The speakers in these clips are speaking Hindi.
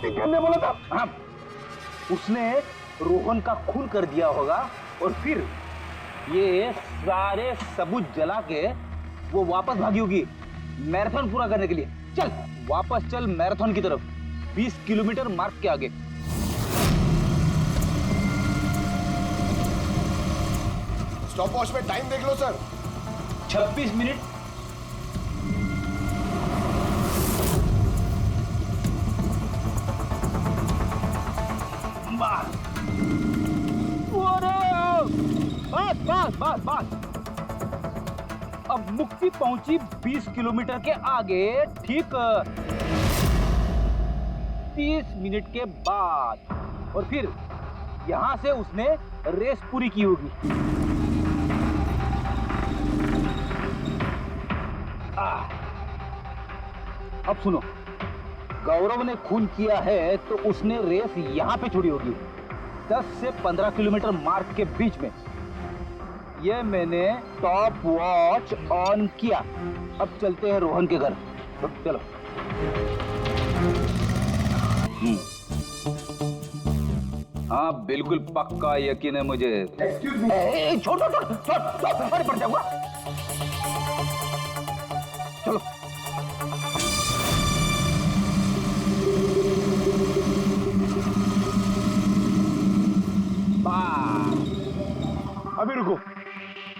कहने बोला था। हाँ, उसने रोहन का खून कर दिया होगा और फिर ये सारे सबूत जला के वो वापस भागी होगी मैराथन पूरा करने के लिए। चल वापस चल मैराथन की तरफ, 20 किलोमीटर मार्ग के आगे। स्टॉप वॉच में टाइम देख लो सर। 26 मिनट। बस बस बस। अब मुक्ति पहुंची 20 किलोमीटर के आगे, ठीक 30 मिनट के बाद। और फिर यहां से उसने रेस पूरी की होगी। अब सुनो, गौरव ने खून किया है तो उसने रेस यहां पे छोड़ी होगी, 10 से 15 किलोमीटर मार्ग के बीच में। ये मैंने टॉप वॉच ऑन किया। अब चलते हैं रोहन के घर। चलो। हाँ बिल्कुल पक्का यकीन है मुझे। Excuse me. छोड़ छोड़ छोड़ छोड़, अरे पड़ जाऊंगा। चलो। अभी रुको,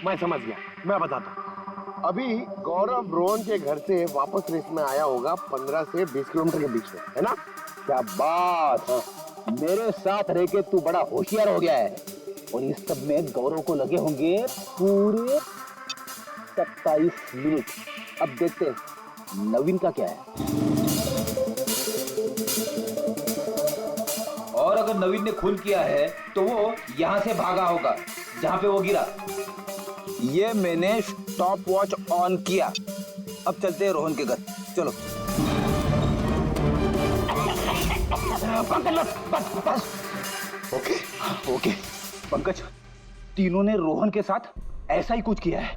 मैं समझ गया, मैं बताता हूँ। अभी गौरव रोहन के घर से वापस रेस में आया होगा 15 से 20 किलोमीटर के बीच में, है ना? क्या बात है, मेरे साथ रह के तू बड़ा होशियार हो गया है। और इस सब में गौरव को लगे होंगे पूरे 27 मिनट। अब देखते हैं नवीन का क्या है। और अगर नवीन ने खून किया है तो वो यहाँ से भागा होगा जहाँ पे वो गिरा। ये मैंने स्टॉप वॉच ऑन किया। अब चलते हैं रोहन के घर। चलो। पंकज बस बस। ओके ओके पंकज, तीनों ने रोहन के साथ ऐसा ही कुछ किया है।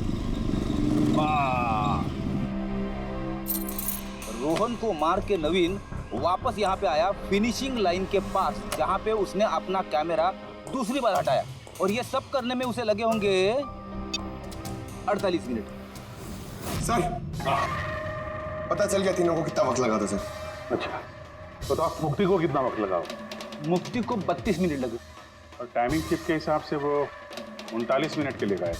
रोहन को मार के नवीन वापस यहाँ पे आया फिनिशिंग लाइन के पास, जहाँ पे उसने अपना कैमरा दूसरी बार हटाया। और ये सब करने में उसे लगे होंगे 48 मिनट। सर, पता चल गया तीनों को कितना वक्त लगा था सर। अच्छा, तो आप मुक्ति को कितना वक्त लगाओ? मुक्ति को 32 मिनट लगे। और टाइमिंग चिप के हिसाब से वो 39 मिनट के लिए गए।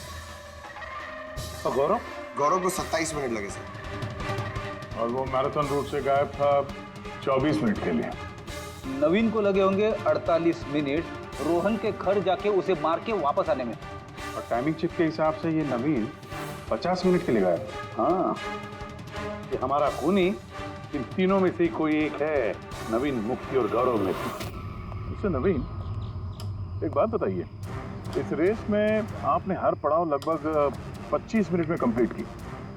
तो गौरव को 27 मिनट लगे सर। और वो मैराथन रूट से गायब था 24 मिनट के लिए। नवीन को लगे होंगे 48 मिनट रोहन के घर जाके उसे मार के वापस आने में। और टाइमिंग चिप के हिसाब से ये नवीन 50 मिनट के लिए गायब। हाँ, ये हमारा खूनी इन तीनों में से कोई एक है, नवीन, मुक्ति और गौरव में से। उससे नवीन, एक बात बताइए, इस रेस में आपने हर पड़ाव लगभग 25 मिनट में कंप्लीट की,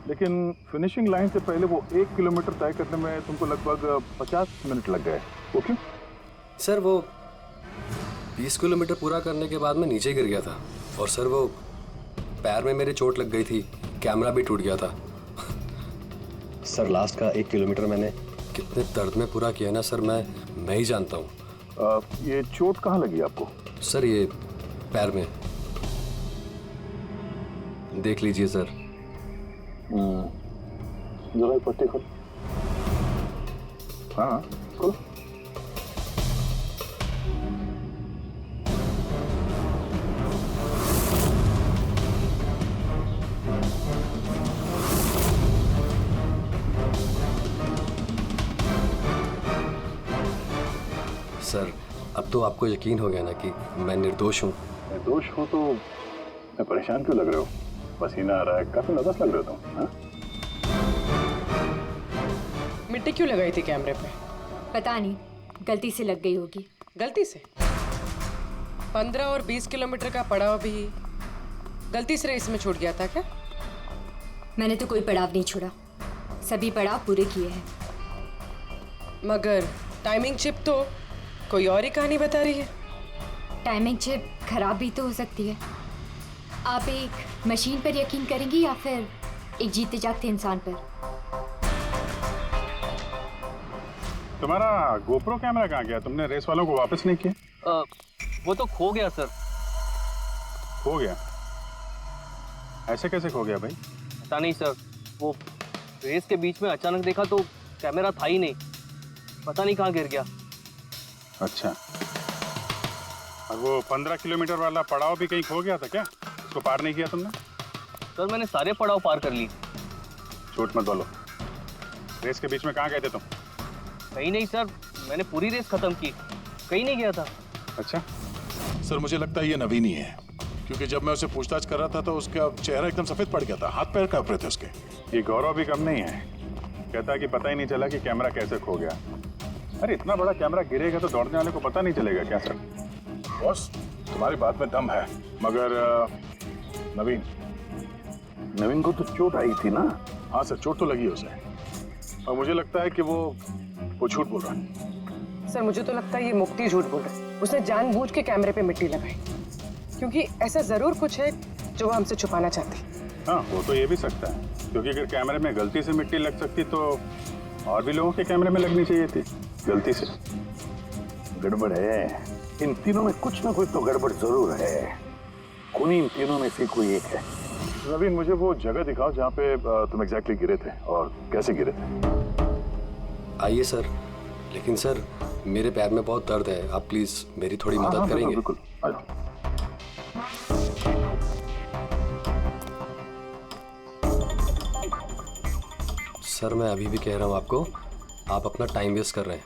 लेकिन फिनिशिंग लाइन से पहले वो 1 किलोमीटर तय करने में तुमको लगभग 50 मिनट लग गए। वो क्यों? सर वो 20 किलोमीटर पूरा करने के बाद मैं नीचे गिर गया था और सर वो पैर में मेरे चोट लग गई थी, कैमरा भी टूट गया था। सर लास्ट का 1 किलोमीटर मैंने कितने दर्द में पूरा किया ना सर, मैं ही जानता हूँ। ये चोट कहाँ लगी आपको? सर ये पैर में, देख लीजिए सर। जरा एक पट्टी खोल। हाँ खोल। सर अब तो आपको यकीन हो गया ना कि मैं निर्दोष हूँ। निर्दोष हो तो मैं परेशान क्यों लग रहे हो? पसीना आ रहा है, काफी नर्वस लग रहे हो तुम। हाँ? मिट्टी क्यों लगाई थी कैमरे पे? पता नहीं, गलती से लग गई होगी। गलती से? 15 और 20 किलोमीटर का पड़ाव भी गलती से रेस में छूट गया था क्या? मैंने तो कोई पड़ाव नहीं छोड़ा, सभी पड़ाव पूरे किए हैं। मगर टाइमिंग चिप तो कोई और ही कहानी बता रही है। टाइमिंग चिप खराब भी तो हो सकती है। आप एक मशीन पर यकीन करेंगी या फिर एक जीते जागते इंसान पर? तुम्हारा गोप्रो कैमरा कहाँ गया? तुमने रेस वालों को वापस नहीं किया? वो तो खो गया सर। खो गया? ऐसे कैसे खो गया भाई? पता नहीं सर, वो रेस के बीच में अचानक देखा तो कैमरा था ही नहीं, पता नहीं कहाँ गिर गया। अच्छा, और वो 15 किलोमीटर वाला पड़ाव भी कहीं खो गया था क्या? उसको पार नहीं किया तुमने? सर मैंने सारे पड़ाव पार कर ली। झूठ मत बोलो। रेस के बीच में कहाँ गए थे तुम? कहीं नहीं सर, मैंने पूरी रेस खत्म की, कहीं नहीं गया था। अच्छा, सर मुझे लगता है ये नवीन ही है, क्योंकि जब मैं उसे पूछताछ कर रहा था तो उसका चेहरा एकदम सफेद पड़ गया था, हाथ पैर कांप रहे थे उसके। ये गौरव भी कम नहीं है। कहता है कि पता ही नहीं चला कि कैमरा कैसे खो गया। अरे इतना बड़ा कैमरा गिरेगा तो दौड़ने वाले को पता नहीं चलेगा क्या सर? बॉस तुम्हारी बात में दम है, मगर नवीन को तो चोट आई थी ना? हाँ सर चोट तो लगी उसे, और मुझे लगता है कि वो झूठ बोल रहा है। सर मुझे तो लगता है ये मुक्ति झूठ बोल रहा है। उसने जानबूझ के कैमरे पे मिट्टी लगाई, क्योंकि ऐसा जरूर कुछ है जो वो हमसे छुपाना चाहती है। हाँ, वो तो ये भी सकता है, क्योंकि अगर कैमरे में गलती से मिट्टी लग सकती तो और भी लोगों के कैमरे में लगनी चाहिए थी गलती से। गड़बड़ है, इन तीनों में कुछ ना कुछ तो गड़बड़ जरूर है। खूनी इन तीनों में से कोई एक है। नवीन मुझे वो जगह दिखाओ जहाँ पे तुम एग्जैक्टली गिरे थे और कैसे गिरे थे। आइए सर, लेकिन सर मेरे पैर में बहुत दर्द है, आप प्लीज मेरी थोड़ी मदद करेंगे? बिल्कुल, आ जाओ। सर मैं अभी भी कह रहा हूँ आपको, आप अपना टाइम वेस्ट कर रहे हैं।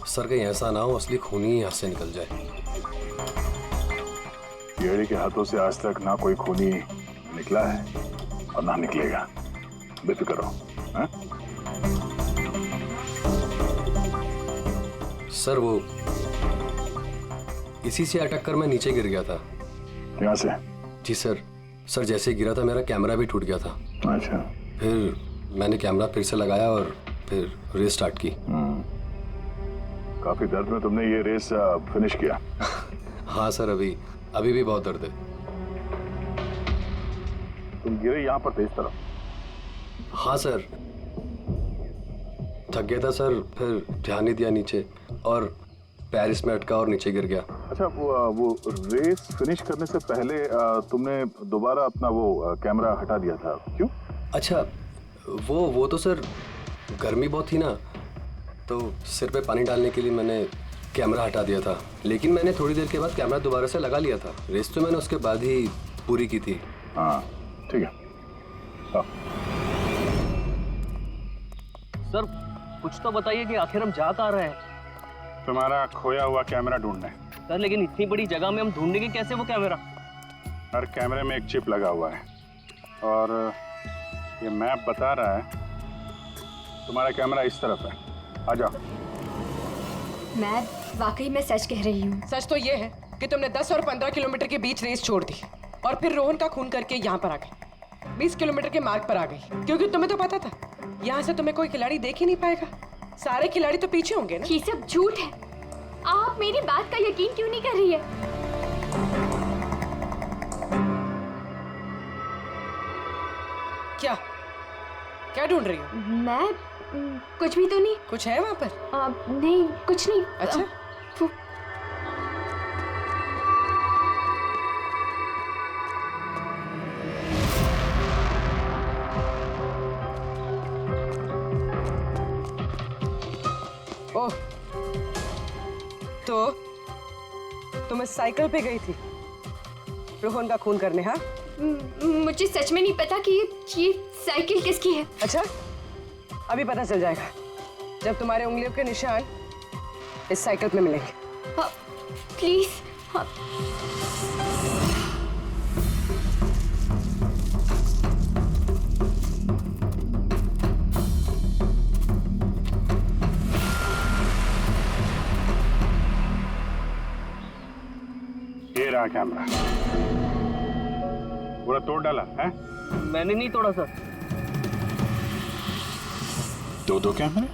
सर कहीं ऐसा ना हो असली खूनी ही यहाँ से निकल जाए। येड़ी के हाथों से आज तक ना कोई खूनी निकला है और ना निकलेगा, बेफिक्र रहो। हाँ? सर वो इसी से अटक कर मैं नीचे गिर गया था। यहाँ से? जी सर, सर जैसे ही गिरा था मेरा कैमरा भी टूट गया था। अच्छा, फिर मैंने कैमरा फिर से लगाया और फिर रेस स्टार्ट की। काफी दर्द में तुमने ये रेस फिनिश किया। हाँ सर, अभी भी बहुत दर्द है। तुम गिरे यहाँ पर तेज तरफ? हाँ सर, थक गया था सर, फिर ध्यान नहीं दिया नीचे और पैर इसमें अटका और नीचे गिर गया। अच्छा, वो रेस फिनिश करने से पहले तुमने दोबारा अपना वो कैमरा हटा दिया था, क्यों? अच्छा, वो तो सर गर्मी बहुत थी ना, तो सिर पे पानी डालने के लिए मैंने कैमरा हटा दिया था, लेकिन मैंने थोड़ी देर के बाद कैमरा दोबारा से लगा लिया था। रेस तो मैंने उसके बाद ही पूरी की थी। हाँ ठीक है। हाँ। सर कुछ तो बताइए कि आखिर हम जा कहाँ रहे हैं? तुम्हारा खोया हुआ कैमरा ढूंढने। सर लेकिन इतनी बड़ी जगह में हम ढूंढेंगे कैसे वो कैमरा? हर कैमरे में एक चिप लगा हुआ है और ये मैप बता रहा है तुम्हारा कैमरा इस तरफ है। आ जाओ। मैं वाकई में सच कह रही हूँ। सच तो ये है कि तुमने 10 और 15 किलोमीटर के बीच रेस छोड़ दी और फिर रोहन का खून करके यहाँ पर आ गई। 20 किलोमीटर के मार्ग पर आ गई, क्योंकि तुम्हें तो पता था यहाँ से तुम्हें कोई खिलाड़ी देख ही नहीं पाएगा। सारे खिलाड़ी तो पीछे होंगे ना। ये सब झूठ है। आप मेरी बात का यकीन क्यों नहीं कर रही है? क्या ढूंढ रही हो? मैं कुछ भी तो नहीं। कुछ है वहाँ पर? नहीं, कुछ नहीं। अच्छा, ओह, तो तुम इस साइकिल पे गई थी रोहन का खून करने? हाँ, मुझे सच में नहीं पता कि ये साइकिल किसकी है। अच्छा, अभी पता चल जाएगा जब तुम्हारे उंगलियों के निशान इस साइकिल पे मिलेंगे। प्लीज। ये रहा कैमरा। पूरा तोड़ डाला है? मैंने नहीं तोड़ा सर। दो कैमरे?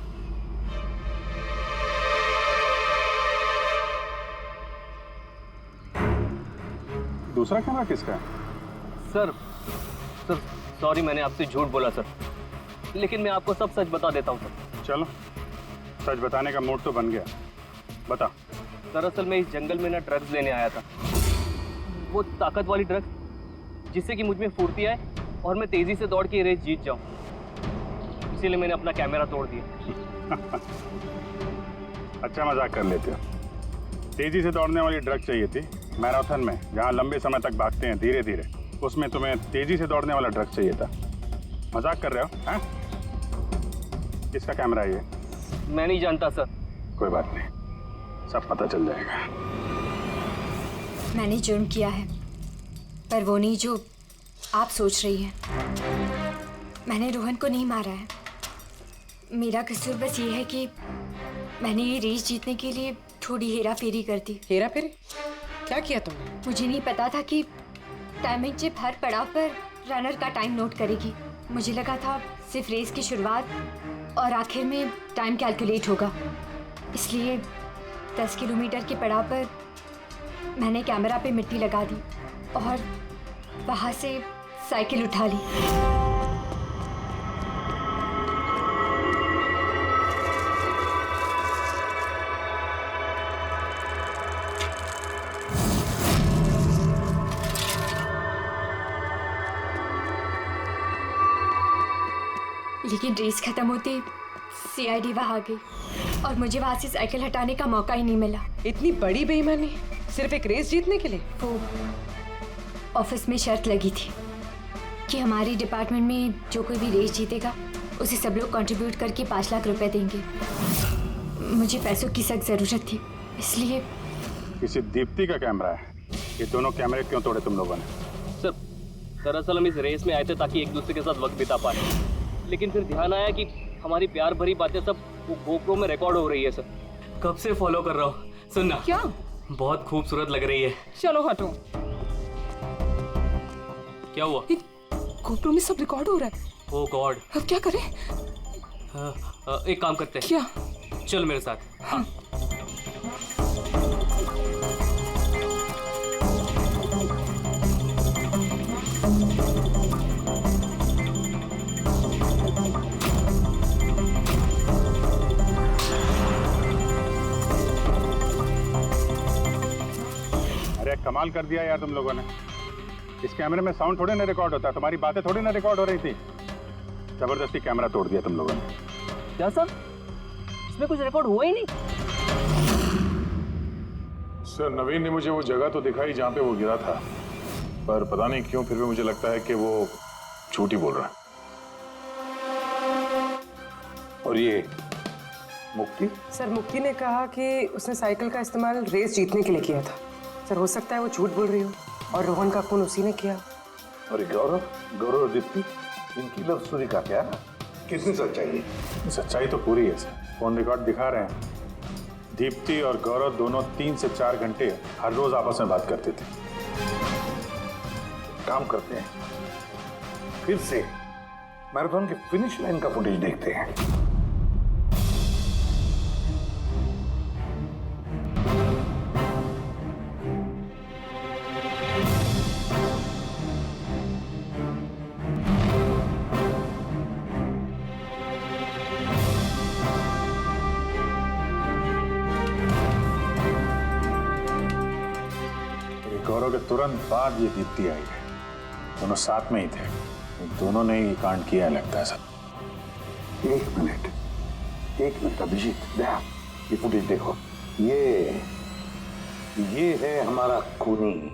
दूसरा कैमरा किसका है? सर सॉरी, मैंने आपसे झूठ बोला सर, लेकिन मैं आपको सब सच बता देता हूँ सर। चलो सच बताने का मूड तो बन गया, बता। दरअसल मैं इस जंगल में ना ड्रग्स लेने आया था, वो ताकत वाली ड्रग्स जिससे कि मुझ में फुर्ती आए और मैं तेजी से दौड़ के ये रेस जीत जाऊं। इसीलिए मैंने अपना कैमरा तोड़ दिया। अच्छा मजाक कर लेते हो। तेजी से दौड़ने वाली ड्रग चाहिए थी मैराथन में, जहाँ लंबे समय तक भागते हैं धीरे धीरे, उसमें तुम्हें तेजी से दौड़ने वाला ड्रग चाहिए था। मजाक कर रहे हो हैं? किसका कैमरा है ये? मैं नहीं जानता सर। कोई बात नहीं, सब पता चल जाएगा। मैंने जुर्म किया है, पर वो नहीं जो आप सोच रही हैं। मैंने रोहन को नहीं मारा है। मेरा कसूर बस ये है कि मैंने ये रेस जीतने के लिए थोड़ी हेरा फेरी कर दी। हेरा फेरी? क्या किया तुमने? मुझे नहीं पता था कि टाइमिंग चिप हर पड़ाव पर रनर का टाइम नोट करेगी। मुझे लगा था सिर्फ रेस की शुरुआत और आखिर में टाइम कैलकुलेट होगा, इसलिए 10 किलोमीटर के पड़ाव पर मैंने कैमरा पे मिट्टी लगा दी और वहाँ से साइकिल उठा ली। लेकिन रेस खत्म होते सीआईडी वहां आ गई और मुझे वहां से साइकिल हटाने का मौका ही नहीं मिला। इतनी बड़ी बेईमानी सिर्फ एक रेस जीतने के लिए? वो ऑफिस में शर्त लगी थी कि हमारी डिपार्टमेंट में जो कोई भी रेस जीतेगा उसे सब लोग कंट्रीब्यूट करके 5 लाख रुपए देंगे। मुझे पैसों की सख्त जरूरत थी, इसलिए। किसी दीप्ति का कैमरा है, ये दोनों कैमरे क्यों तोड़े तुम लोगों ने? सर दरअसल हम इस रेस में आए थे ताकि एक दूसरे के साथ वक्त बिता पाए, लेकिन फिर ध्यान आया कि हमारी प्यार भरी बातें सब वो गोप्रो में रिकॉर्ड हो रही है सर। कब से फॉलो कर रहा हूँ। सुनना, क्या? बहुत खूबसूरत लग रही है। चलो हटो। क्या हुआ? गोप्रो में सब रिकॉर्ड हो रहा है। ओह गॉड, अब क्या करें? एक काम करते हैं। क्या? चल मेरे साथ। हाँ। कमाल कर दिया यार तुम लोगों ने। इस कैमरे में साउंड थोड़े ना रिकॉर्ड होता, तुम्हारी बातें थोड़ी ना रिकॉर्ड हो रही थी। जबरदस्ती कैमरा तोड़ दिया तुम लोगों ने। क्या सर? इसमें कुछ रिकॉर्ड हुआ ही नहीं। सर नवीन ने मुझे वो जगह तो दिखाई जहाँ पे वो गिरा था, पर पता नहीं क्यों फिर भी मुझे लगता है कि वो झूठ ही बोल रहा है। और ये मुक्ति? सर मुक्ति ने कहा कि उसने साइकिल का इस्तेमाल रेस जीतने के लिए किया था। सर हो सकता है वो झूठ बोल रही हो और रोहन का खून उसी ने किया। और गौरव और दीप्ति, इनकी लव स्टोरी का क्या? किसने सच्चाई है? सच्चाई तो पूरी है सर, फोन रिकॉर्ड दिखा रहे हैं। दीप्ति और गौरव दोनों 3 से 4 घंटे हर रोज आपस में बात करते थे। काम करते हैं, फिर से मैराथन के फिनिश लाइन का फुटेज देखते हैं। गौरव के तुरंत बाद ये दीप्ति आई है, दोनों साथ में ही थे। दोनों ने ही कांड किया है लगता है सर। एक मिनट अभिजीत, ये फुटेज देखो। ये है हमारा खूनी।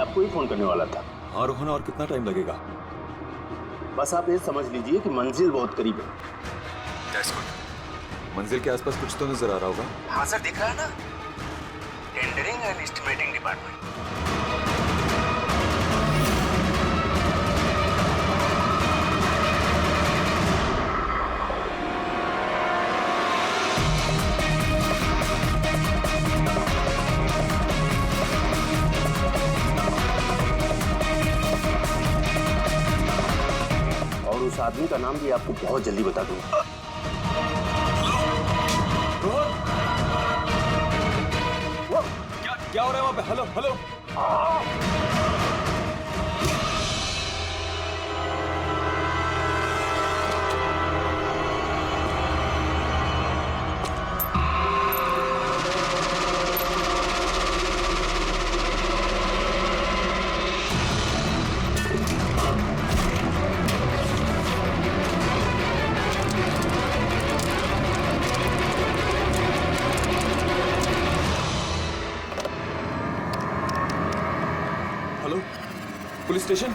आपको ही फोन करने वाला था। हाँ रोहन, और कितना टाइम लगेगा? बस आप ये समझ लीजिए कि मंजिल बहुत करीब है। That's good. मंजिल के आसपास कुछ तो नजर आ रहा होगा। हाँ सर, दिख रहा है ना? Tendering and estimating department. और उस आदमी का नाम भी आपको बहुत जल्दी बता दूंगा। क्या हो रहा है वहां पे? Hello hello. Hello police station.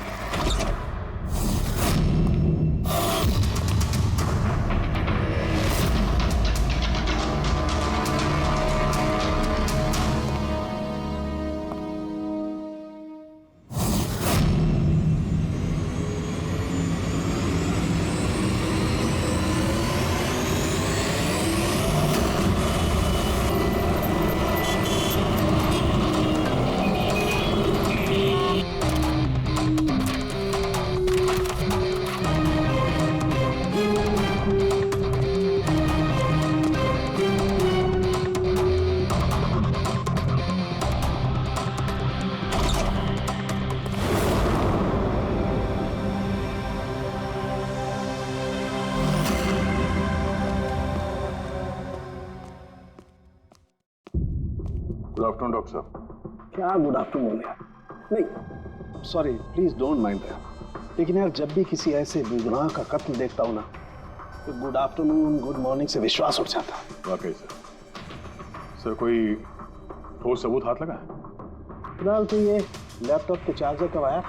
Good afternoon doctor साहब। क्या गुड आफ्टरनून यार? नहीं sorry, please don't mind that. लेकिन यार जब भी किसी ऐसे बेगुनाह का कत्ल देखता हूं ना तो गुड आफ्टरनून गुड मॉर्निंग से विश्वास उठ जाता है। वाकई सर। सर कोई ठोस सबूत हाथ लगा? फिलहाल तो ये लैपटॉप के चार्जर का वायर,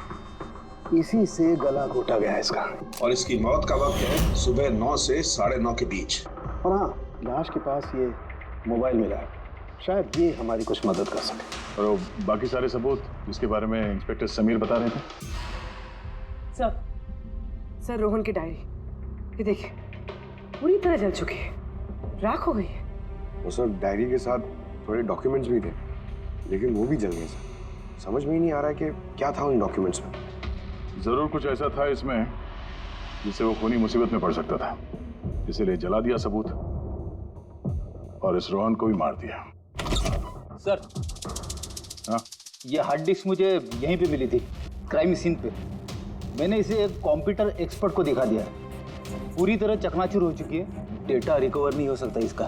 इसी से गला घोटा गया है इसका। और इसकी मौत का वक्त है सुबह 9 से 9:30 के बीच। और हाँ, लाश के पास ये मोबाइल मिला है, शायद ये हमारी कुछ मदद कर सके। और वो बाकी सारे सबूत जिसके बारे में इंस्पेक्टर समीर बता रहे थे? सर रोहन की डायरी, ये देखिए पूरी तरह जल चुकी है, राख हो गई है। वो सर डायरी के साथ थोड़े डॉक्यूमेंट्स भी थे, लेकिन वो भी जल गए सर। समझ में ही नहीं आ रहा है कि क्या था उन डॉक्यूमेंट्स में। जरूर कुछ ऐसा था इसमें जिससे वो खूनी मुसीबत में पड़ सकता था, इसीलिए जला दिया सबूत और इस रोहन को भी मार दिया। सर हाँ? ये हार्ड डिस्क मुझे यहीं पे मिली थी, क्राइम सीन पे। मैंने इसे एक कंप्यूटर एक्सपर्ट को दिखा दिया, पूरी तरह चकनाचूर हो चुकी है, डेटा रिकवर नहीं हो सकता इसका।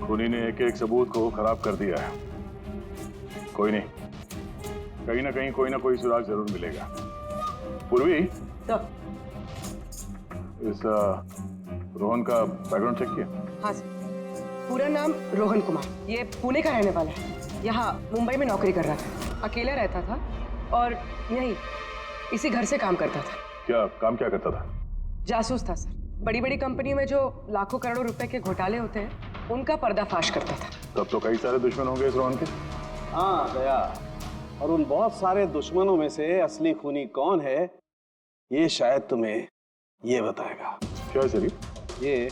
खूनी ने एक एक सबूत को खराब कर दिया है। कोई नहीं, कहीं ना कहीं कोई ना कोई सुराग जरूर मिलेगा। पूर्वी, इस रोहन का बैकग्राउंड चेक किया? हाँ सर, पूरा नाम रोहन कुमार, ये पुणे का रहने वाला है, यहाँ मुंबई में नौकरी कर रहा था, अकेला रहता था और यहीं इसी घर से काम करता था। क्या काम क्या करता था? जासूस था सर, बड़ी बड़ी कंपनियों में जो लाखों करोड़ों रुपए के घोटाले होते हैं उनका पर्दाफाश करता था। तब तो कई सारे दुश्मन होंगे इस रोहन के। हाँ दया, और उन बहुत सारे दुश्मनों में से असली खूनी कौन है ये शायद तुम्हें ये बताएगा। क्या सर? ये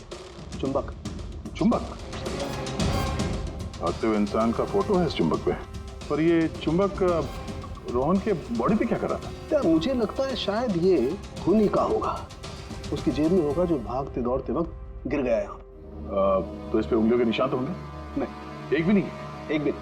चुंबक। चुंबक? भागते हुए इंसान का फोटो है इस चुंबक पे, पर ये चुंबक रोहन के बॉडी पे क्या कर रहा था? यार मुझे लगता है शायद ये खूनी का होगा, उसकी जेब में होगा जो भागते दौड़ते वक्त गिर गया यहाँ। तो इस पे उंगलियों के निशान तो होंगे? नहीं, एक भी नहीं? एक भी।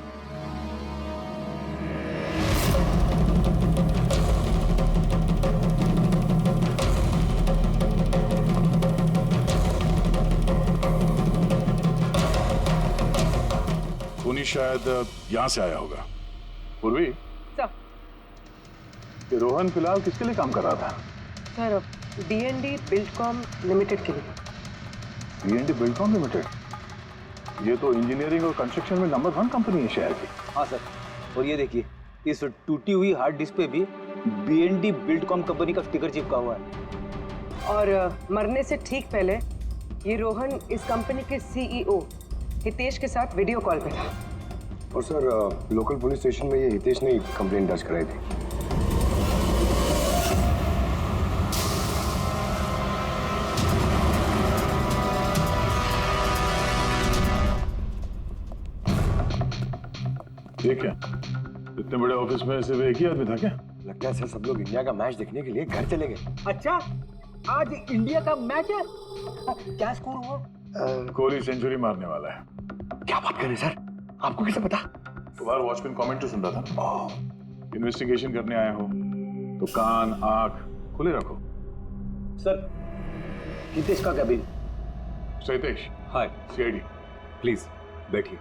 खूनी शायद यहाँ से आया होगा। पूर्वी, ये रोहन फिलहाल किसके लिए काम कर रहा था? सर D&D बिल्डकॉम लिमिटेड के लिए। D&D Buildcom limited? ये तो इंजीनियरिंग और कंस्ट्रक्शन में नंबर 1 कंपनी है शहर की। हाँ सर, और ये देखिए इस टूटी हुई हार्ड डिस्क पे भी B&D बिल्डकॉम कंपनी का स्टिकर चिपका हुआ है। और मरने से ठीक पहले ये रोहन इस कंपनी के CEO हितेश के साथ वीडियो कॉल पे था। और सर लोकल पुलिस स्टेशन में ये हितेश ने कंप्लेंट दर्ज कराई थी। ये क्या? इतने बड़े ऑफिस में सिर्फ एक ही आदमी था क्या? लगता है सर सब लोग इंडिया का मैच देखने के लिए घर चले गए। अच्छा, आज इंडिया का मैच है। क्या स्कोर हुआ? कोहली सेंचुरी मारने वाला है। क्या बात कर रहे हैं सर? आपको कैसे पता? बाहर वॉचमैन कमेंट्री सुन रहा था। इन्वेस्टिगेशन करने आए हो तो कान आंख खुले रखो। सर, हितेश का cabin. Hitesh, hi CID. Please बैठिए।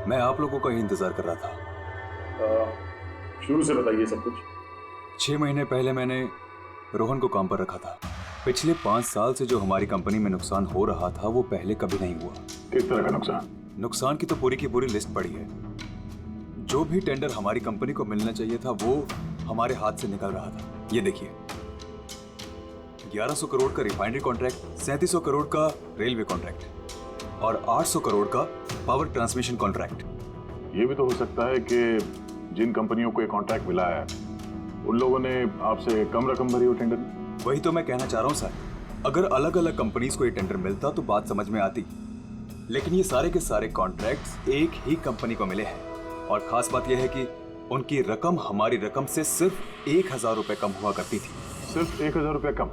मैं आप लोगों का ही इंतजार कर रहा था। शुरू से बताइए सब कुछ। 6 महीने पहले मैंने रोहन को काम पर रखा था। पिछले 5 साल से जो हमारी कंपनी में नुकसान हो रहा था वो पहले कभी नहीं हुआ। किस तरह का नुकसान? नुकसान की तो पूरी की पूरी लिस्ट पड़ी है। जो भी टेंडर हमारी कंपनी को मिलना चाहिए था वो हमारे हाथ से निकल रहा था। ये देखिए, 1100 करोड़ का रिफाइनरी कॉन्ट्रैक्ट, 3700 करोड़ का रेलवे कॉन्ट्रैक्ट और 800 करोड़ का पावर ट्रांसमिशन कॉन्ट्रैक्ट। ये भी तो हो सकता है कि जिन कंपनियों को ये कॉन्ट्रैक्ट मिला है उन लोगों ने आपसे कम रकम भरी हो टेंडर में। वही तो मैं कहना चाह रहा हूँ सर। अगर अलग अलग कंपनीज को ये टेंडर मिलता तो बात समझ में आती, लेकिन ये सारे के सारे कॉन्ट्रैक्ट्स एक ही कंपनी को मिले हैं और खास बात यह है कि उनकी रकम हमारी रकम से सिर्फ 1000 रुपए कम हुआ करती थी। सिर्फ 1000 रुपए कम?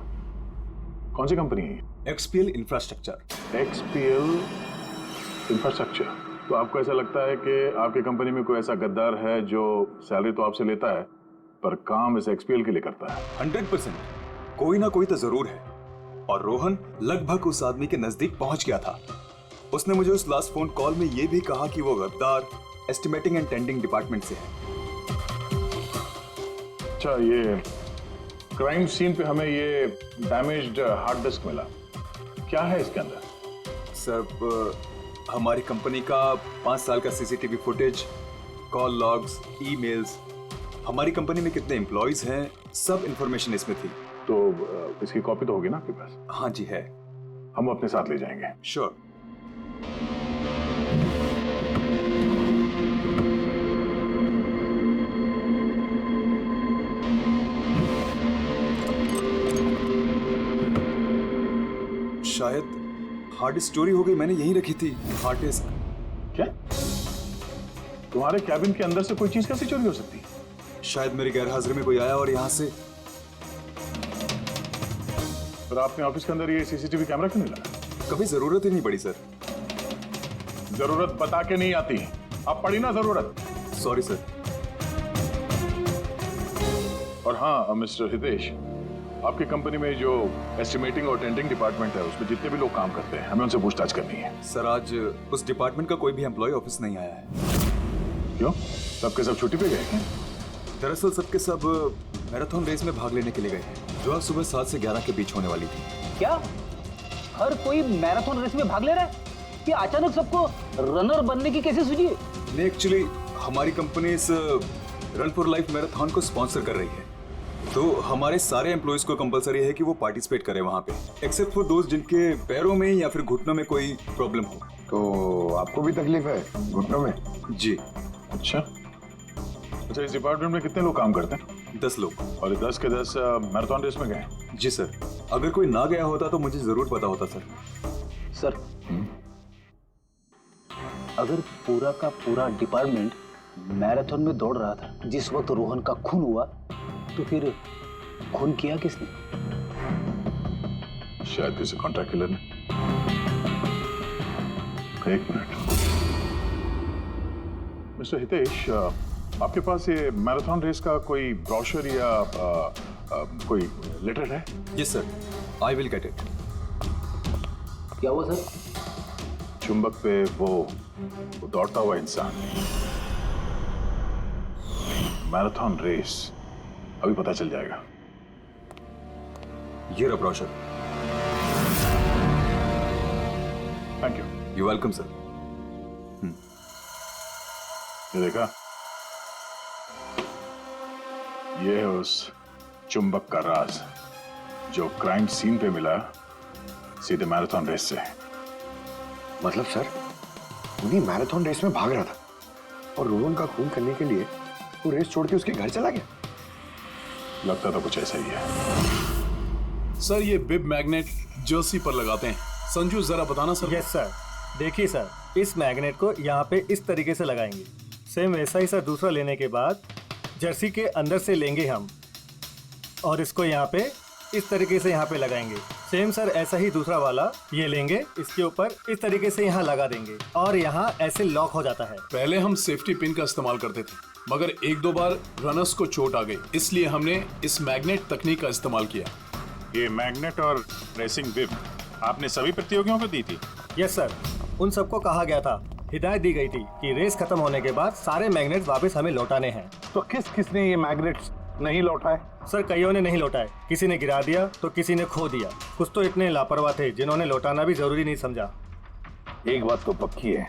कौन सी कंपनी है? एक्सपीएल इंफ्रास्ट्रक्चर। एक्सपीएल इंफ्रास्ट्रक्चर। तो आपको ऐसा लगता है कि आपकी कंपनी में कोई ऐसा गद्दार है जो सैलरी तो आपसे लेता है पर काम इस एक्सपीएल के लिए करता है? 100% कोई ना कोई तो जरूर है और रोहन लगभग उस आदमी के नजदीक पहुंच गया था। उसने मुझे उस लास्ट फोन कॉल में यह भी कहा कि वो गद्दार एस्टिमेटिंग एंड टेंडिंग डिपार्टमेंट से है। अच्छा, ये क्राइम सीन पे हमें ये डैमेज्ड हार्ड डिस्क मिला, क्या है इसके अंदर? सर, हमारी कंपनी का 5 साल का CCTV footage, call logs, emails, हमारी कंपनी में कितने एम्प्लॉइज हैं, सब इंफॉर्मेशन इसमें थी। तो इसकी कॉपी तो होगी ना आपके पास? हाँ जी है। हम अपने साथ ले जाएंगे। श्योर। शायद हार्ड डिस्क चोरी हो गई, मैंने यहीं रखी थी हार्ड डिस्क। क्या? तुम्हारे कैबिन के अंदर से कोई चीज कैसे चोरी हो सकती है? शायद मेरी गैरहाजिरी में कोई आया और यहाँ से। पर आपने ऑफिस के अंदर ये सीसीटीवी कैमरा क्यों नहीं लगा? कभी जरूरत ही नहीं पड़ी सर। जरूरत बता के नहीं आती, अब पड़ी ना जरूरत। Sorry sir. और हाँ मिस्टर हितेश, आपकी कंपनी में जो एस्टिमेटिंग और टेंडिंग डिपार्टमेंट है उसमें जितने भी लोग काम करते हैं हमें उनसे पूछताछ करनी है। सर, आज उस डिपार्टमेंट का कोई भी एम्प्लॉय ऑफिस नहीं आया है। क्यों? सबके सब छुट्टी पे गए हैं? दरअसल सबके सब मैराथन रेस में भाग लेने के लिए गए हैं जो आज सुबह 7 से 11 के बीच होने वाली थी। क्या हर कोई मैराथन रेस में भाग ले रहा है? कि अचानक सबको रनर बनने की कैसे सूझी? नहीं, एक्चुअली हमारी कंपनी इस रन फॉर लाइफ मैराथन को स्पॉन्सर कर रही है, तो हमारे सारे एम्प्लॉइज को कंपलसरी है कि वो पार्टिसिपेट करें वहाँ पे, एक्सेप्ट फॉर दोस्त जिनके पैरों में या फिर घुटनों में कोई प्रॉब्लम हो। तो आपको भी तकलीफ है घुटनों में? जी। अच्छा, इस डिपार्टमेंट में कितने लोग काम करते हैं? 10 लोग। और 10 के 10 मैराथन रेस में गए? जी सर। अगर कोई ना गया होता तो मुझे जरूर पता होता सर। सर, अगर पूरा का पूरा डिपार्टमेंट मैराथन में दौड़ रहा था जिस वक्त रोहन का खून हुआ, तो फिर खून किया किसने? शायद किसी कॉन्ट्रैक्ट किलर ने। एक मिनट मिस्टर हितेश, आपके पास ये मैराथन रेस का कोई ब्रोशर या कोई लेटर है? Yes sir, I will get it. क्या हुआ सर? चुंबक पे वो दौड़ता हुआ इंसान, मैराथन रेस, अभी पता चल जाएगा। ये रहा brochure. Thank you. You welcome sir. ये देखा, ये है उस चुंबक का राज जो क्राइम सीन पे मिला सीधे मैराथन रेस से। मतलब सर, उन्हीं मैराथन रेस में भाग रहा था और रोहन का खून करने के लिए वो रेस छोड़ के उसके घर चला गया। लगता तो कुछ ऐसा ही है। सर, ये बिब मैग्नेट जर्सी पर लगाते हैं। संजू, जरा बताना सर। Yes sir. देखिए सर, इस मैग्नेट को यहाँ पे इस तरीके से लगाएंगे। सेम वैसा ही सर दूसरा लेने के बाद जर्सी के अंदर से लेंगे हम और इसको यहाँ पे इस तरीके से यहाँ पे लगाएंगे। सेम सर ऐसा ही दूसरा वाला ये लेंगे, इसके ऊपर इस तरीके से यहाँ लगा देंगे और यहाँ ऐसे लॉक हो जाता है। पहले हम सेफ्टी पिन का इस्तेमाल करते थे, मगर एक दो बार रनर्स को चोट आ गई, इसलिए हमने इस मैग्नेट तकनीक का इस्तेमाल किया। ये मैग्नेट और रेसिंग बिब आपने सभी प्रतियोगियों को दी थी? यस सर, उन सबको कहा गया था, हिदायत दी गई थी कि रेस खत्म होने के बाद सारे मैग्नेट्स वापस हमें लौटाने हैं। तो किसने ये मैग्नेट्स नहीं लौटाए? सर कईयों ने नहीं लौटाए, किसी ने गिरा दिया तो किसी ने खो दिया। कुछ तो इतने लापरवाह थे जिन्होंने लौटाना भी जरूरी नहीं समझा। एक बात तो पक्की है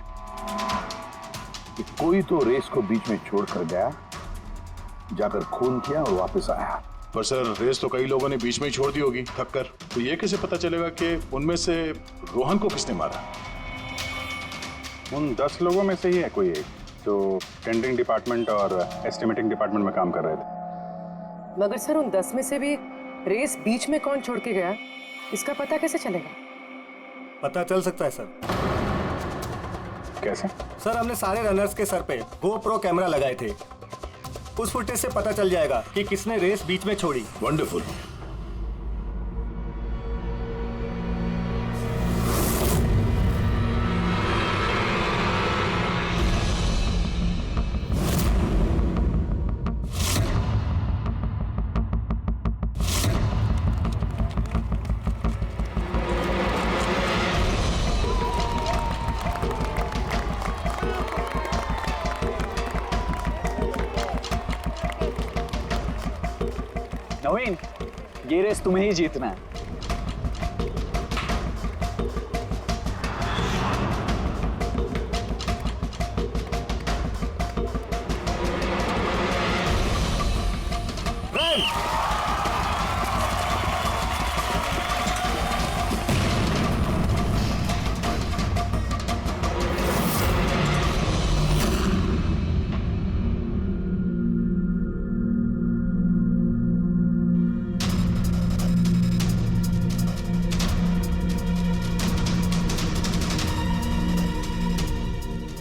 कि कोई तो रेस को बीच में छोड़कर गया, जाकर खून किया और वापस आया। पर सर, रेस तो कई लोगों ने बीच में ही छोड़ दी होगी थक कर, तो ये कैसे पता चलेगा कि उनमें से रोहन को किसने मारा? उन 10 लोगों में से ही है कोई एक जो टेंडरिंग डिपार्टमेंट और एस्टिमेटिंग डिपार्टमेंट में काम कर रहे थे। मगर सर उन 10 में से भी रेस बीच में कौन छोड़ के गया, इसका पता कैसे चलेगा? पता चल सकता है सर। कैसे? सर हमने सारे रनर्स के सर पे GoPro कैमरा लगाए थे, उस फुटेज से पता चल जाएगा कि किसने रेस बीच में छोड़ी। वंडरफुल। नवीन, ये रेस तुम्हें ही जीतना है।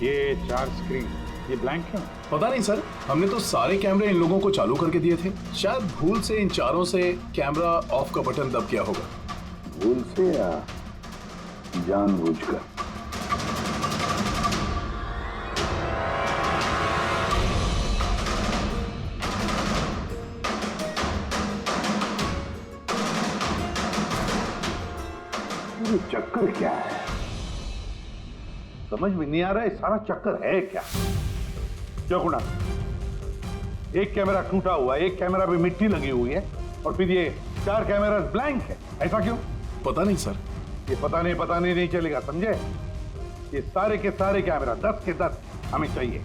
ये 4 स्क्रीन, ये ब्लैंक क्यों? पता नहीं सर, हमने तो सारे कैमरे इन लोगों को चालू करके दिए थे। शायद भूल से इन चारों से कैमरा ऑफ का बटन दब किया होगा। भूल से या जानबूझकर? ये चक्कर क्या है? समझ में नहीं आ रहा है, सारा चक्कर है क्या? क्यों कुणाल? एक कैमरा टूटा हुआ है, एक कैमरा पे मिट्टी लगी हुई है और फिर ये 4 कैमरा ब्लैंक है, ऐसा क्यों? पता नहीं सर। ये पता नहीं चलेगा, समझे? ये सारे के सारे कैमरा 10 के 10 हमें चाहिए।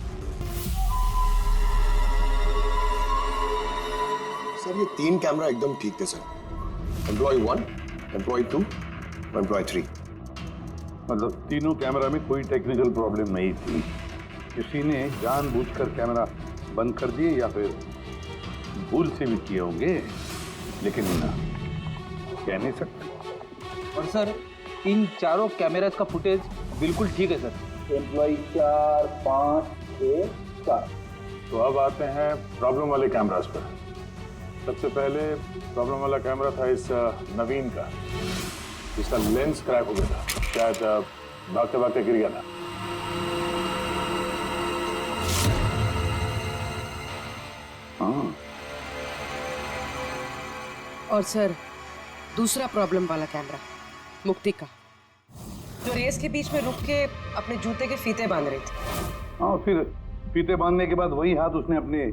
सर ये 3 कैमरा एकदम ठीक थे सर। Employ 1, employ 2, employ 3। मतलब तीनों कैमरा में कोई टेक्निकल प्रॉब्लम नहीं थी, किसी ने जानबूझकर कैमरा बंद कर दिए या फिर भूल से भी किए होंगे, लेकिन कह नहीं सकते। और सर इन चारों कैमरास का फुटेज बिल्कुल ठीक है सर। एम्प्लॉय 4, 5, 6, 4। तो अब आते हैं प्रॉब्लम वाले कैमरास पर। सबसे पहले प्रॉब्लम वाला कैमरा था इस नवीन का, इसका लेंस क्रैक हो गया था, शायद भागते भागते गिर गया था। हाँ। और सर दूसरा प्रॉब्लम वाला कैमरा मुक्ति का, जो रेस के बीच में रुक के अपने जूते के फीते बांध रही थी। हाँ, फिर फीते बांधने के बाद वही हाथ उसने अपने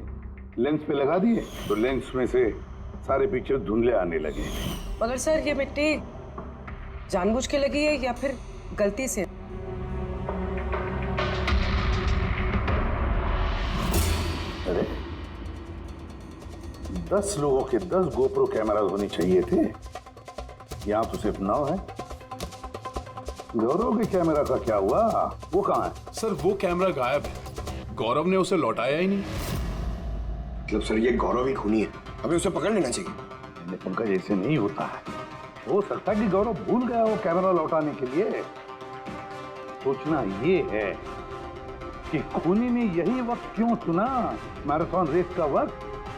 लेंस पे लगा दिए, तो लेंस में से सारे पिक्चर धुंधले आने लगे। मगर सर ये मिट्टी जानबूझ के लगी है या फिर गलती से? अरे 10 लोगों के 10 GoPro कैमरास होने चाहिए थे, यहाँ तो सिर्फ 9 है। गौरव के कैमरा का क्या हुआ? वो कहाँ है? सर वो कैमरा गायब है, गौरव ने उसे लौटाया ही नहीं। मतलब सर ये गौरव ही खूनी है, हमें उसे पकड़ लेना चाहिए। नहीं पंकज, ऐसे नहीं होता है। हो सकता है कि गौरव भूल गया वो कैमरा लौटाने के लिए। सोचना ये है कि खूनी ने यही वक्त क्यों चुना, मैराथन रेस का वक्त,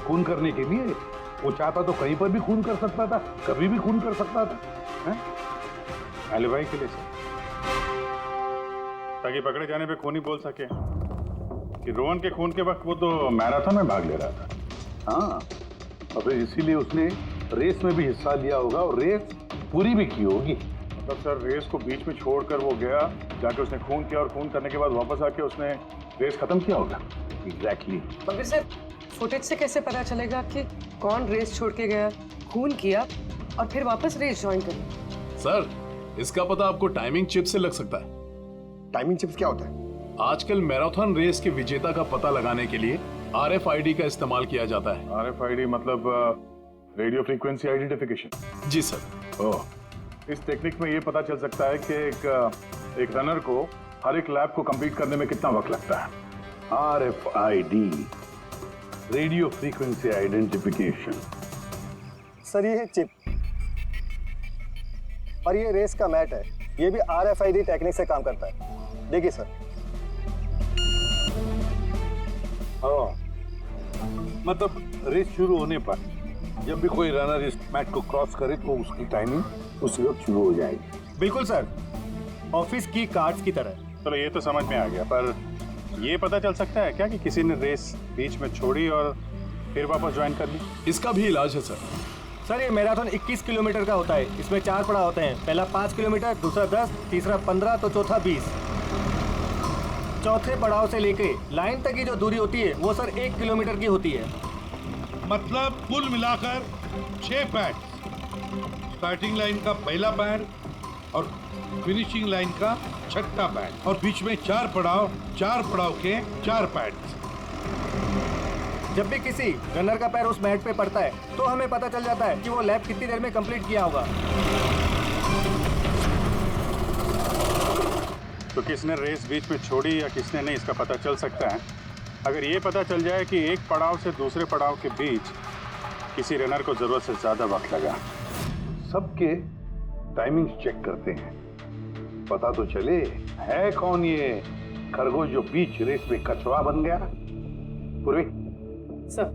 खून करने के लिए। वो चाहता तो कहीं पर भी खून कर सकता था, कभी भी खून कर सकता था, एलिबाई के लिए, ताकि पकड़े जाने पे खूनी बोल सके कि रोहन के खून के वक्त वो तो मैराथन में भाग ले रहा था। हाँ, और फिर इसीलिए उसने रेस में भी हिस्सा लिया होगा और रेस पूरी भी की होगी। मतलब सर रेस को बीच में छोड़कर वो गया, जाके उसने खून किया और खून करने के बाद वापस आके उसने रेस खत्म किया होगा। एग्जैक्टली। मगर सर फुटेज से कैसे पता चलेगा कि कौन रेस छोड़ के गया, खून किया और फिर वापस रेस ज्वाइन कर? सर इसका पता आपको टाइमिंग चिप से लग सकता है। टाइमिंग चिप्स क्या होता है? आजकल मैराथन रेस के विजेता का पता लगाने के लिए RFID का इस्तेमाल किया जाता है। RFID मतलब रेडियो फ्रीक्वेंसी आइडेंटिफिकेशन। जी सर। ओह, इस टेक्निक में ये पता चल सकता है कि एक रनर को हर एक लैप को कंप्लीट करने में कितना वक्त लगता है। RFID, radio frequency identification. Sir ये है चिप और ये रेस का मैट है, ये भी RFID टेक्निक से काम करता है। देखिए सर। मतलब रेस शुरू होने पर जब भी कोई रनर इस मैट को क्रॉस करे तो उसकी टाइमिंग उसी वक्त शुरू हो जाएगी। बिल्कुल सर, ऑफिस की कार्ड्स की तरह। चलो ये तो समझ में आ गया, पर ये पता चल सकता है क्या कि किसी ने रेस बीच में छोड़ी और फिर वापस ज्वाइन कर ली? इसका भी इलाज है सर। सर ये मैराथन 21 किलोमीटर का होता है, इसमें 4 पड़ाव होते हैं। पहला 5 किलोमीटर, दूसरा 10, तीसरा 15 तो चौथा 20। चौथे पड़ाव से लेके लाइन तक की जो दूरी होती है वो सर 1 किलोमीटर की होती है। मतलब कुल मिलाकर 6 पैड, स्टार्टिंग लाइन का पहला पैड और फिनिशिंग लाइन का छठा पैड, और बीच में 4 पड़ाव के 4 पैड। जब भी किसी रनर का पैर उस मैट पे पड़ता है तो हमें पता चल जाता है कि वो लैप कितनी देर में कंप्लीट किया होगा। तो किसने रेस बीच में छोड़ी या किसने नहीं, इसका पता चल सकता है अगर ये पता चल जाए कि एक पड़ाव से दूसरे पड़ाव के बीच किसी रनर को जरूरत से ज्यादा वक्त लगा। सबके टाइमिंग चेक करते हैं, पता तो चले है कौन ये खरगोश जो बीच रेस में कछुआ बन गया। पूर्वी सर,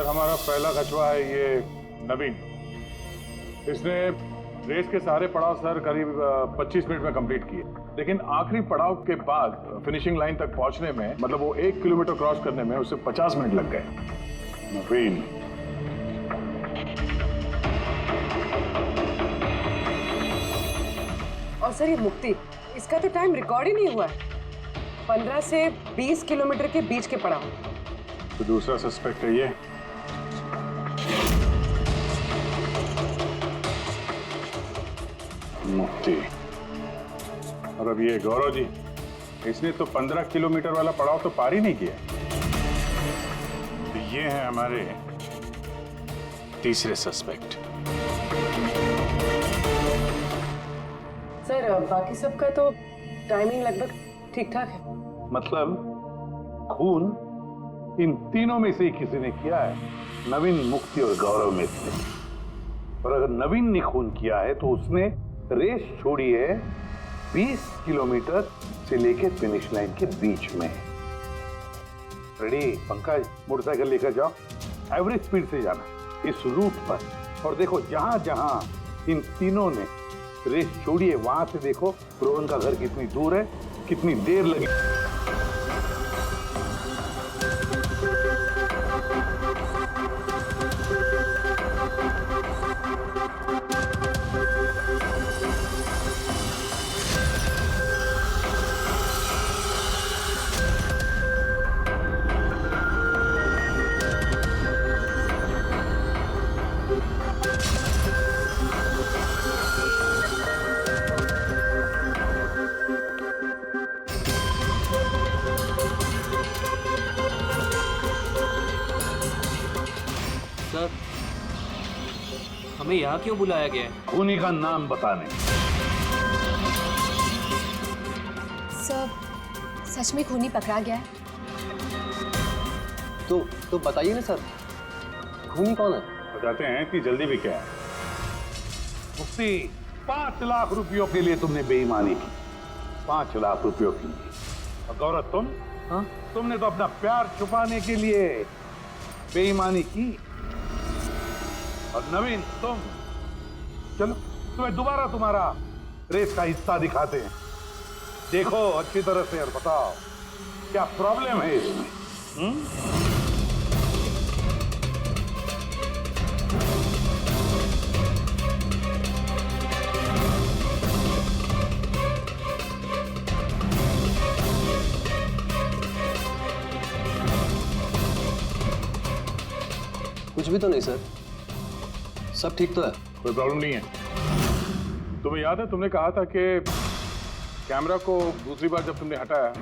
हमारा पहला कछुआ है ये नवीन। इसने रेस के सारे पड़ाव सर करीब 25 मिनट में कंप्लीट किए, लेकिन आखिरी पड़ाव के बाद फिनिशिंग लाइन तक पहुंचने में, मतलब वो 1 किलोमीटर क्रॉस करने में उसे 50 मिनट लग गए। नवीन और सर ये मुक्ति, इसका तो टाइम रिकॉर्ड ही नहीं हुआ है। 15 से 20 किलोमीटर के बीच के पड़ाव। तो दूसरा सस्पेक्ट है ये। मुक्ति। और अब ये गौरव जी, इसने तो 15 किलोमीटर वाला पड़ाव तो पार ही नहीं किया। तो ये है हमारे तीसरे सस्पेक्ट। सर बाकी सबका तो टाइमिंग लगभग ठीक ठाक है। मतलब खून इन तीनों में से ही किसी ने किया है, नवीन, मुक्ति और गौरव में से। और अगर नवीन ने खून किया है तो उसने रेस छोड़ी है 20 किलोमीटर से लेकर फिनिश लाइन के बीच में। रेडी पंकज, मोटरसाइकिल लेकर जाओ, एवरेज स्पीड से जाना इस रूट पर। और देखो जहां जहां इन तीनों ने रेस छोड़ी है वहां से देखो रोहन का घर कितनी दूर है, कितनी देर लगी। हमें यहाँ क्यों बुलाया गया है? खूनी का नाम बताने। सर, सच में खूनी पकड़ा गया है? तो बताइए ना सर, खूनी कौन है? बताते हैं कि जल्दी भी क्या है। मुफ्ती, 5 लाख रुपयों के लिए तुमने बेईमानी की, 5 लाख रुपयों की। और गौरव तुम? हाँ? तुमने तो अपना प्यार छुपाने के लिए बेईमानी की। और नवीन तुम, चलो तुम्हें दोबारा तुम्हारा रेस का हिस्सा दिखाते हैं। देखो अच्छी तरह से और बताओ क्या प्रॉब्लम है इसमें। कुछ भी तो नहीं सर, सब ठीक तो है। कोई प्रॉब्लम नहीं है। तुम्हें याद है तुमने कहा था कि कैमरा को दूसरी बार जब तुमने हटाया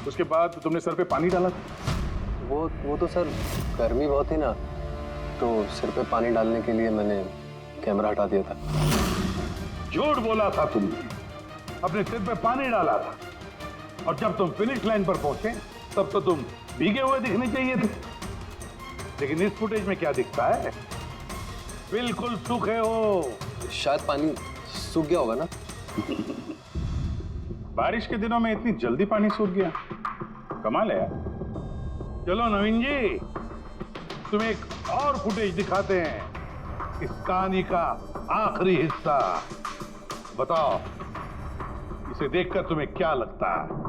उसके बाद तुमने सर पे पानी डाला था? वो तो सर गर्मी बहुत थी ना, तो सिर पे पानी डालने के लिए मैंने कैमरा हटा दिया था। झूठ बोला था तुमने, अपने सिर पे पानी डाला था। और जब तुम फिनिश लाइन पर पहुंचे तब तो तुम भीगे हुए दिखने चाहिए थे, लेकिन इस फुटेज में क्या दिखता है? बिल्कुल सूखे हो। शायद पानी सूख गया होगा ना। बारिश के दिनों में इतनी जल्दी पानी सूख गया, कमाल है यार। चलो नवीन जी, तुम्हें एक और फुटेज दिखाते हैं, इस कहानी का आखिरी हिस्सा। बताओ इसे देखकर तुम्हें क्या लगता है?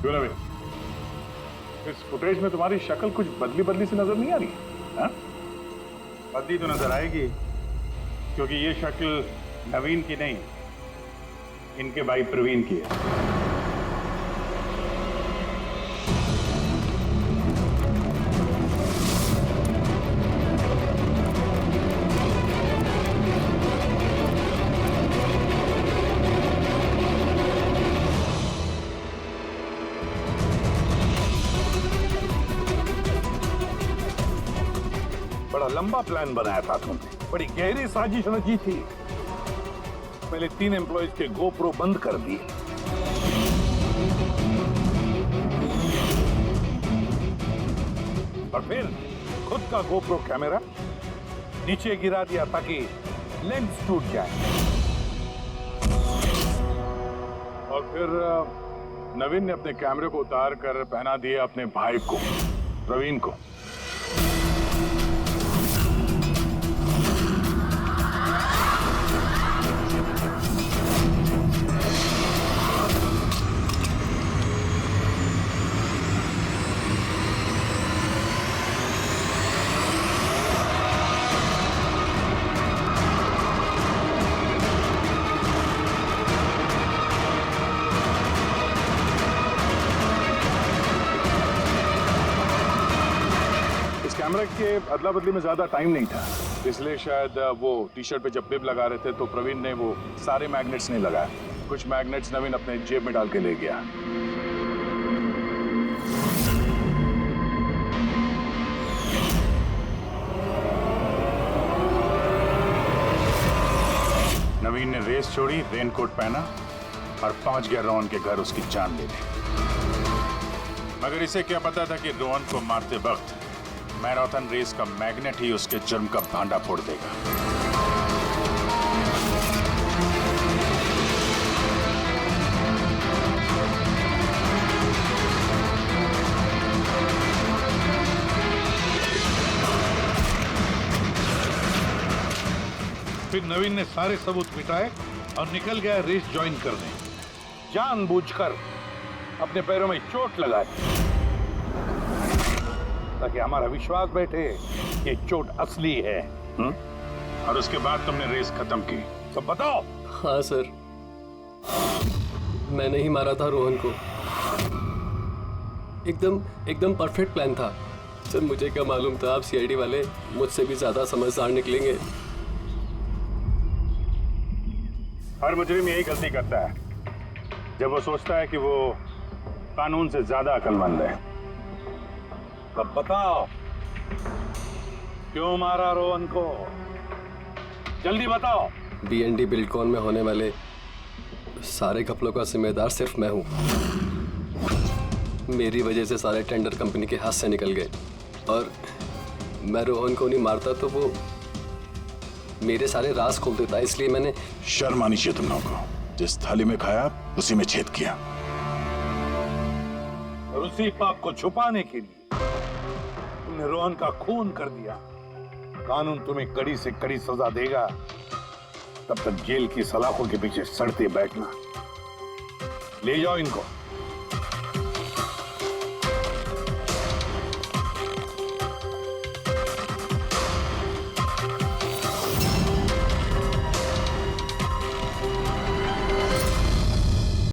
क्यों नवीन, इस फुटेज में तुम्हारी शक्ल कुछ बदली बदली सी नजर नहीं आ रही? हाँ? बदली तो नजर आएगी, क्योंकि ये शक्ल नवीन की नहीं, इनके भाई प्रवीण की है। बड़ा लंबा प्लान बनाया था तुमने, बड़ी गहरी साजिश रची थी। पहले 3 एम्प्लॉइज के गोप्रो बंद कर दिए, और फिर खुद का गोप्रो कैमरा नीचे गिरा दिया ताकि लेंस टूट जाए। और फिर नवीन ने अपने कैमरे को उतार कर पहना दिया अपने भाई को, प्रवीण को। कैमरा के अदला बदली में ज्यादा टाइम नहीं था, इसलिए शायद वो टी शर्ट पे जब बिब लगा रहे थे तो प्रवीण ने वो सारे मैग्नेट्स नहीं लगाए। कुछ मैग्नेट्स नवीन अपने जेब में डाल के ले गया। नवीन ने रेस छोड़ी, रेनकोट पहना और पहुंच गया रोहन के घर उसकी जान लेने। मगर इसे क्या पता था कि रोहन को मारते वक्त मैराथन रेस का मैग्नेट ही उसके जुर्म का भांडा फोड़ देगा। फिर नवीन ने सारे सबूत मिटाए और निकल गया रेस ज्वाइन करने, जानबूझकर अपने पैरों में चोट लगाई ताकि हमारा विश्वास बैठे कि चोट असली है। और उसके बाद तुमने रेस खत्म की, तो बताओ। हाँ सर, मैंने ही मारा था रोहन को। एकदम परफेक्ट प्लान था सर। मुझे क्या मालूम था आप सीआईडी वाले मुझसे भी ज्यादा समझदार निकलेंगे। हर मुजरिम यही गलती करता है जब वो सोचता है कि वो कानून से ज्यादा अक्लमंद है। तब बताओ क्यों मारा रोहन को? जल्दी बताओ। BND बिल्डकॉन में होने वाले सारे घपलों का जिम्मेदार सिर्फ मैं हूं। मेरी वजह से सारे टेंडर कंपनी के हाथ से निकल गए और मैं रोहन को नहीं मारता तो वो मेरे सारे राज खोल देता, इसलिए मैंने। शर्म आनी चाहिए तुम लोगों को। जिस थाली में खाया उसी में छेद किया। और उसी पाप को छुपाने के लिए तुमने रोहन का खून कर दिया। कानून तुम्हें कड़ी से कड़ी सजा देगा, तब तक जेल की सलाखों के पीछे सड़ते बैठना। ले जाओ इनको।